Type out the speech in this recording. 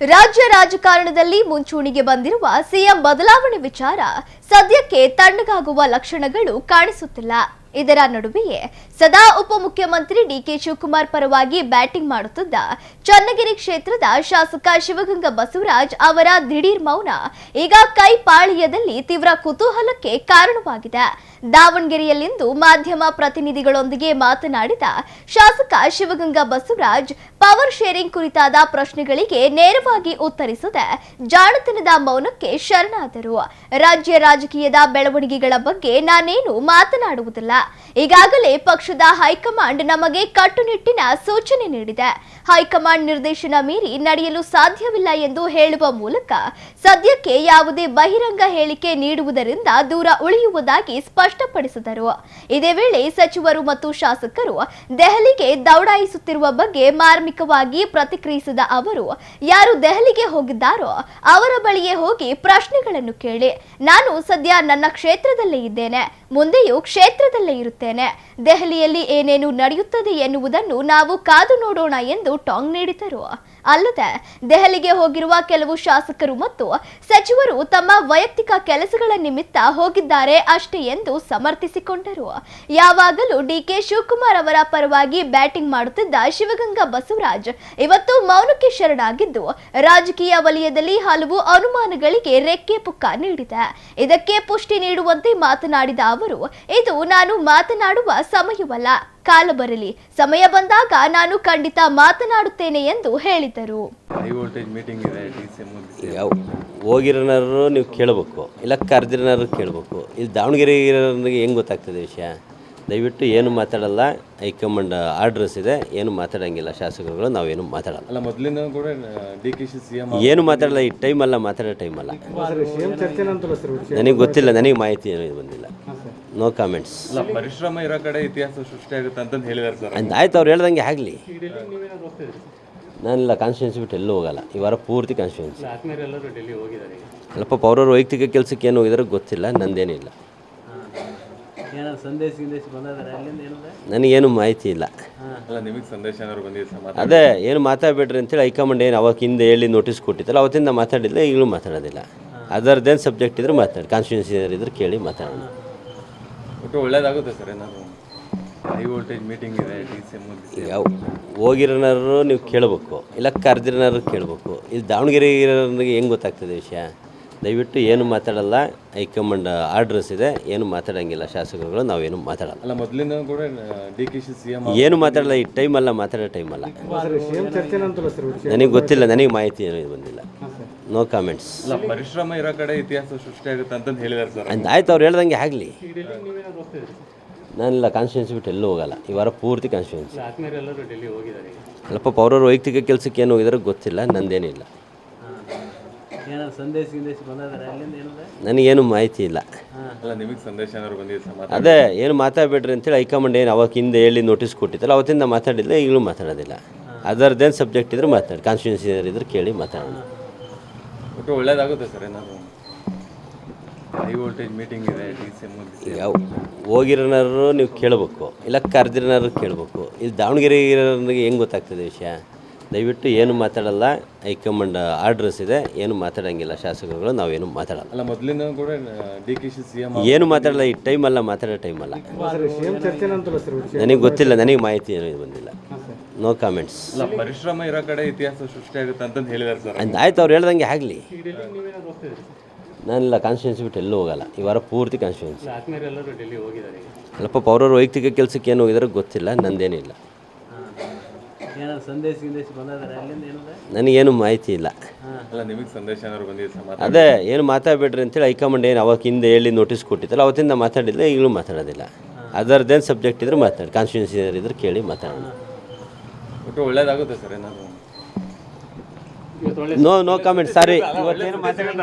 ರಾಜ್ಯ ರಾಜಕಾರಣದಲ್ಲಿ ಮುಂಚೂಣಿಗೆ ಬಂದಿರುವ ಸಿಎಂ ಬದಲಾವಣೆ ವಿಚಾರ ಸದ್ಯಕ್ಕೆ ತಣ್ಣಗಾಗುವ ಲಕ್ಷಣಗಳು ಕಾಣಿಸುತ್ತಿಲ್ಲ. ಇದರ ನಡುವೆಯೇ ಸದಾ ಉಪಮುಖ್ಯಮಂತ್ರಿ ಡಿಕೆ ಶಿವಕುಮಾರ್ ಪರವಾಗಿ ಬ್ಯಾಟಿಂಗ್ ಮಾಡುತ್ತಿದ್ದ ಚನ್ನಗಿರಿ ಕ್ಷೇತ್ರದ ಶಾಸಕ ಶಿವಗಂಗಾ ಬಸವರಾಜ್ ಅವರ ದಿಢೀರ್ ಮೌನ ಈಗ ಕೈಪಾಳ್ಯದಲ್ಲಿ ತೀವ್ರ ಕುತೂಹಲಕ್ಕೆ ಕಾರಣವಾಗಿದೆ. ದಾವಣಗೆರೆಯಲ್ಲಿಂದು ಮಾಧ್ಯಮ ಪ್ರತಿನಿಧಿಗಳೊಂದಿಗೆ ಮಾತನಾಡಿದ ಶಾಸಕ ಶಿವಗಂಗಾ ಬಸವರಾಜ್ ಪವರ್ ಶೇರಿಂಗ್ ಕುರಿತಾದ ಪ್ರಶ್ನೆಗಳಿಗೆ ನೇರವಾಗಿ ಉತ್ತರಿಸದೆ ಜಾಣತನದ ಮೌನಕ್ಕೆ ಶರಣಾದರು. ರಾಜ್ಯ ರಾಜಕೀಯದ ಬೆಳವಣಿಗೆಗಳ ಬಗ್ಗೆ ನಾನೇನು ಮಾತನಾಡುವುದಿಲ್ಲ. ಈಗಾಗಲೇ ಪಕ್ಷದ ಹೈಕಮಾಂಡ್ ನಮಗೆ ಕಟ್ಟುನಿಟ್ಟಿನ ಸೂಚನೆ ನೀಡಿದೆ. ಹೈಕಮಾಂಡ್ ನಿರ್ದೇಶನ ಮೀರಿ ನಡೆಯಲು ಸಾಧ್ಯವಿಲ್ಲ ಎಂದು ಹೇಳುವ ಮೂಲಕ ಸದ್ಯಕ್ಕೆ ಯಾವುದೇ ಬಹಿರಂಗ ಹೇಳಿಕೆ ನೀಡುವುದರಿಂದ ದೂರ ಉಳಿಯುವುದಾಗಿ ಸ್ಪಷ್ಟಪಡಿಸಿದರು. ಇದೇ ವೇಳೆ ಸಚಿವರು ಮತ್ತು ಶಾಸಕರು ದೆಹಲಿಗೆ ದೌಡಾಯಿಸುತ್ತಿರುವ ಬಗ್ಗೆ ಮಾರ್ಮಿಕವಾಗಿ ಪ್ರತಿಕ್ರಿಯಿಸಿದ ಅವರು, ಯಾರು ದೆಹಲಿಗೆ ಹೋಗಿದ್ದಾರೋ ಅವರ ಬಳಿಯೇ ಹೋಗಿ ಪ್ರಶ್ನೆಗಳನ್ನು ಕೇಳಿ. ನಾನು ಸದ್ಯ ನನ್ನ ಕ್ಷೇತ್ರದಲ್ಲೇ ಇದ್ದೇನೆ, ಮುಂದೆಯೂ ಕ್ಷೇತ್ರದಲ್ಲೇ ಇರುತ್ತೇನೆ. ದೆಹಲಿಯಲ್ಲಿ ಏನೇನು ನಡೆಯುತ್ತದೆ ಎನ್ನುವುದನ್ನು ನಾವು ಕಾದು ನೋಡೋಣ ಎಂದು ಟಾಂಗ್ ನೀಡಿದರು. ಅಲ್ಲದೆ ದೆಹಲಿಗೆ ಹೋಗಿರುವ ಕೆಲವು ಶಾಸಕರು ಮತ್ತು ಸಚಿವರು ತಮ್ಮ ವೈಯಕ್ತಿಕ ಕೆಲಸಗಳ ನಿಮಿತ್ತ ಹೋಗಿದ್ದಾರೆ ಅಷ್ಟೇ ಎಂದು ಸಮರ್ಥಿಸಿಕೊಂಡರು. ಯಾವಾಗಲೂ ಡಿಕೆ ಶಿವಕುಮಾರ್ ಅವರ ಪರವಾಗಿ ಬ್ಯಾಟಿಂಗ್ ಮಾಡುತ್ತಿದ್ದ ಶಿವಗಂಗಾ ಬಸವರಾಜ್ ಇವತ್ತು ಮೌನಕ್ಕೆ ಶರಣಾಗಿದ್ದು ರಾಜಕೀಯ ವಲಯದಲ್ಲಿ ಹಲವು ಅನುಮಾನಗಳಿಗೆ ರೆಕ್ಕೆ ಪುಕ್ಕ ನೀಡಿದೆ. ಇದಕ್ಕೆ ಪುಷ್ಟಿ ನೀಡುವಂತೆ ಮಾತನಾಡಿದ ಅವರು, ಇದು ನಾನು ಮಾತನಾಡುವ ಸಮಯವಲ್ಲ, ಕಾಲ ಬರಲಿ, ಸಮಯ ಬಂದಾಗ ನಾನು ಖಂಡಿತ ಮಾತನಾಡುತ್ತೇನೆ ಎಂದು ಹೇಳಿದರು. ಹೋಗಿರೋನಾರು ನೀವು ಕೇಳಬೇಕು, ಇಲ್ಲ ಕರೆದಿರೋನಾರು ಕೇಳಬೇಕು. ಇಲ್ಲಿ ದಾವಣಗೆರೆ ಇರೋರಿಗೆ ಹೆಂಗೆ ಗೊತ್ತಾಗ್ತದೆ ವಿಷಯ? ದಯವಿಟ್ಟು ಏನು ಮಾತಾಡಲ್ಲ. ಹೈಕಮಾಂಡ್ ಆರ್ಡರ್ಸ್ ಇದೆ, ಏನು ಮಾತಾಡೋಂಗಿಲ್ಲ. ಶಾಸಕರುಗಳು ನಾವೇನು ಮಾತಾಡಲ್ಲ. ಅಲ್ಲ, ಮೊದಲಿಂದ ಕೂಡ ಡಿಕೆ ಸಿಎಂ ಏನು ಮಾತಾಡಲ್ಲ. ಈ ಟೈಮ್ ಅಲ್ಲ, ಮಾತಾಡೋ ಟೈಮ್ ಅಲ್ಲ. ನನಗೆ ಗೊತ್ತಿಲ್ಲ, ನನಗೆ ಮಾಹಿತಿ ಏನು ಬಂದಿಲ್ಲ. No comments. ಅಲ್ಲ, ಪರಿಶ್ರಮ ಇರೋ ಕಡೆ ಇತಿಹಾಸ ಸೃಷ್ಟಿ ಆಗುತ್ತೆ ಅಂತ ಹೇಳಿದಾರೆ ಸರ್. ಆಯ್ತು, ಅವ್ರು ಹೇಳ್ದಂಗೆ ಆಗಲಿ. ನಾನಿಲ್ಲ, ಕಾನ್ಸ್ಟಿಟ್ಯೂನ್ಸಿ ಬಿಟ್ಟು ಎಲ್ಲೂ ಹೋಗಲ್ಲ. ಈ ವಾರ ಪೂರ್ತಿ ಕಾನ್ಸ್ಟಿಟ್ಯೂನ್ಸಿ. ಅಲ್ಲಪ್ಪ, ಅವ್ರವ್ರ ವೈಯಕ್ತಿಕ ಕೆಲಸಕ್ಕೆ ಏನು ಹೋಗಿದಾರೆ ಗೊತ್ತಿಲ್ಲ, ನಂದೇನಿಲ್ಲ. ನನಗೇನು ಮಾಹಿತಿ ಇಲ್ಲ. ಅಲ್ಲ, ನಿಮಗೆ ಸಂದೇಶ ಏನಾದ್ರು ಬಂದಿದೆ? ಅದೇ ಏನು ಮಾತಾಡಬೇಡ್ರಿ ಅಂತೇಳಿ ಹೈಕಮಾಂಡ್ ಏನು ಅವಾಗ ಹಿಂದೆ ಹೇಳಿ ನೋಟಿಸ್ ಕೊಟ್ಟಿತ್ತಲ್ಲ, ಅವತ್ತಿಂದ ಮಾತಾಡಿಲ್ಲ, ಈಗಲೂ ಮಾತಾಡೋದಿಲ್ಲ. ಅದರದ್ದೇನು ಸಬ್ಜೆಕ್ಟ್ ಇದ್ರೆ ಮಾತಾಡಿ, ಕಾನ್ಸ್ಟಿಟ್ಯೂನ್ಸಿ ಏನಾರು ಇದ್ರೆ ಕೇಳಿ ಮಾತಾಡೋಣ. ಒಟ್ಟು ಒಳ್ಳೇದಾಗುತ್ತೆ ಸರ್. ಏನಾದ್ರು ಹೈ ವೋಲ್ಟೇಜ್ ಮೀಟಿಂಗ್ ಇದೆ ಯಾವ ಹೋಗಿರೋನಾರು ನೀವು ಕೇಳಬೇಕು, ಇಲ್ಲ ಕರೆದಿರೋನಾರು ಕೇಳಬೇಕು. ಇಲ್ಲಿ ದಾವಣಗೆರೆ ಇರೋರಿಗೆ ಹೆಂಗೆ ಗೊತ್ತಾಗ್ತದೆ ವಿಷಯ? ದಯವಿಟ್ಟು ಏನು ಮಾತಾಡಲ್ಲ. ಹೈಕಮಾಂಡ್ ಆರ್ಡರ್ಸ್ ಇದೆ, ಏನು ಮಾತಾಡೋಂಗಿಲ್ಲ. ಶಾಸಕರುಗಳು ನಾವೇನು ಮಾತಾಡಲ್ಲ. ಅಲ್ಲ, ಮೊದಲಿಂದ ಕೂಡ ಡಿಕೆ ಸಿಎಂ ಏನು ಮಾತಾಡಲ್ಲ. ಈ ಟೈಮ್ ಅಲ್ಲ, ಮಾತಾಡೋ ಟೈಮ್ ಅಲ್ಲ. ನನಗೆ ಗೊತ್ತಿಲ್ಲ, ನನಗೆ ಮಾಹಿತಿ ಏನು ಬಂದಿಲ್ಲ. No comments. ಅಲ್ಲ, ಪರಿಶ್ರಮ ಇರೋ ಕಡೆ ಇತಿಹಾಸ ಸೃಷ್ಟಿ ಆಗುತ್ತೆ ಅಂತ ಹೇಳಿದಾರೆ ಸರ್. ಆಯ್ತು, ಅವ್ರು ಹೇಳ್ದಂಗೆ ಆಗಲಿ. ನಾನಿಲ್ಲ, ಕಾನ್ಸ್ಟಿಟ್ಯೂನ್ಸಿ ಬಿಟ್ಟು ಎಲ್ಲೂ ಹೋಗಲ್ಲ. ಈ ವಾರ ಪೂರ್ತಿ ಕಾನ್ಸ್ಟಿಟ್ಯೂನ್ಸಿ. ಅಲ್ಲಪ್ಪ, ಅವ್ರವ್ರ ವೈಯಕ್ತಿಕ ಕೆಲಸಕ್ಕೆ ಏನು ಹೋಗಿದಾರೆ ಗೊತ್ತಿಲ್ಲ, ನಂದೇನಿಲ್ಲ. ನನಗೇನು ಮಾಹಿತಿ ಇಲ್ಲ. ಅಲ್ಲ, ನಿಮಗೆ ಸಂದೇಶ ಏನಾದ್ರು ಬಂದಿದೆ? ಅದೇ ಏನು ಮಾತಾಡಬೇಡ್ರಿ ಅಂತೇಳಿ ಹೈಕಮಾಂಡ್ ಏನು ಅವಾಗ ಹಿಂದೆ ಹೇಳಿ ನೋಟಿಸ್ ಕೊಟ್ಟಿತ್ತಲ್ಲ, ಅವತ್ತಿಂದ ಮಾತಾಡಿಲ್ಲ, ಈಗಲೂ ಮಾತಾಡೋದಿಲ್ಲ. ಅದರದ್ದೇನು ಸಬ್ಜೆಕ್ಟ್ ಇದ್ರೆ ಮಾತಾಡಿ, ಕಾನ್ಸ್ಟಿಟ್ಯೂನ್ಸಿ ಏನಾರು ಇದ್ರೆ ಕೇಳಿ ಮಾತಾಡೋಣ. ಒಟ್ಟು ಒಳ್ಳೇದಾಗುತ್ತೆ ಸರ್. ಏನಾದ್ರು ಹೈ ವೋಲ್ಟೇಜ್ ಮೀಟಿಂಗ್ ಇದೆ ಯಾವ ಹೋಗಿರೋನಾರು ನೀವು ಕೇಳಬೇಕು, ಇಲ್ಲ ಕರೆದಿರೋನಾರು ಕೇಳಬೇಕು. ಇಲ್ಲಿ ದಾವಣಗೆರೆ ಇರೋರಿಗೆ ಹೆಂಗೆ ಗೊತ್ತಾಗ್ತದೆ ವಿಷಯ? ದಯವಿಟ್ಟು ಏನು ಮಾತಾಡಲ್ಲ. ಹೈಕಮಾಂಡ್ ಆರ್ಡರ್ಸ್ ಇದೆ, ಏನು ಮಾತಾಡೋಂಗಿಲ್ಲ. ಶಾಸಕರುಗಳು ನಾವೇನು ಮಾತಾಡಲ್ಲ. ಅಲ್ಲ, ಮೊದಲಿಂದ ಕೂಡ ಡಿಕೆ ಸಿಎಂ ಏನು ಮಾತಾಡಲ್ಲ. ಈ ಟೈಮ್ ಅಲ್ಲ, ಮಾತಾಡೋ ಟೈಮ್ ಅಲ್ಲ. ನನಗೆ ಗೊತ್ತಿಲ್ಲ, ನನಗೆ ಮಾಹಿತಿ ಏನು ಬಂದಿಲ್ಲ. No comments. ಅಲ್ಲ, ಪರಿಶ್ರಮ ಇರೋ ಕಡೆ ಇತಿಹಾಸ ಸೃಷ್ಟಿ ಆಗುತ್ತೆ ಅಂತ ಹೇಳಿದಾರೆ ಸರ್. ಆಯ್ತು, ಅವ್ರು ಹೇಳ್ದಂಗೆ ಆಗಲಿ. ನಾನಿಲ್ಲ, ಕಾನ್ಸ್ಟಿಟ್ಯೂನ್ಸಿ ಬಿಟ್ಟು ಎಲ್ಲೂ ಹೋಗಲ್ಲ. ಈ ವಾರ ಪೂರ್ತಿ ಕಾನ್ಸ್ಟಿಟ್ಯೂನ್ಸಿ. ಅಲ್ಲಪ್ಪ, ಅವ್ರವ್ರ ವೈಯಕ್ತಿಕ ಕೆಲಸಕ್ಕೆ ಏನು ಹೋಗಿದಾರೆ ಗೊತ್ತಿಲ್ಲ, ನಂದೇನಿಲ್ಲ. ನನಗೇನು ಮಾಹಿತಿ ಇಲ್ಲ. ಅಲ್ಲ, ನಿಮಗೆ ಸಂದೇಶ ಏನಾದ್ರು ಬಂದಿದೆ? ಅದೇ ಏನು ಮಾತಾಡಬೇಡ್ರಿ ಅಂತೇಳಿ ಹೈಕಮಾಂಡ್ ಏನು ಅವಾಗ ಹಿಂದೆ ಹೇಳಿ ನೋಟಿಸ್ ಕೊಟ್ಟಿತ್ತಲ್ಲ, ಅವತ್ತಿಂದ ಮಾತಾಡಿಲ್ಲ, ಈಗಲೂ ಮಾತಾಡೋದಿಲ್ಲ. ಅದರದ್ದೇನು ಸಬ್ಜೆಕ್ಟ್ ಇದ್ರೆ ಮಾತಾಡಿ, ಕಾನ್ಸ್ಟಿಟ್ಯೂನ್ಸಿ ಏನಾರು ಇದ್ರೆ ಕೇಳಿ ಮಾತಾಡೋಣ. ಒಟ್ಟು ಒಳ್ಳೇದಾಗುತ್ತೆ ಸರ್. ಏನಾದ್ರು ನೋ ಕಾಮೆಂಟ್. ಸಾರಿ, ಇವತ್ತೇನು ಮಾತಾಡೋಣ.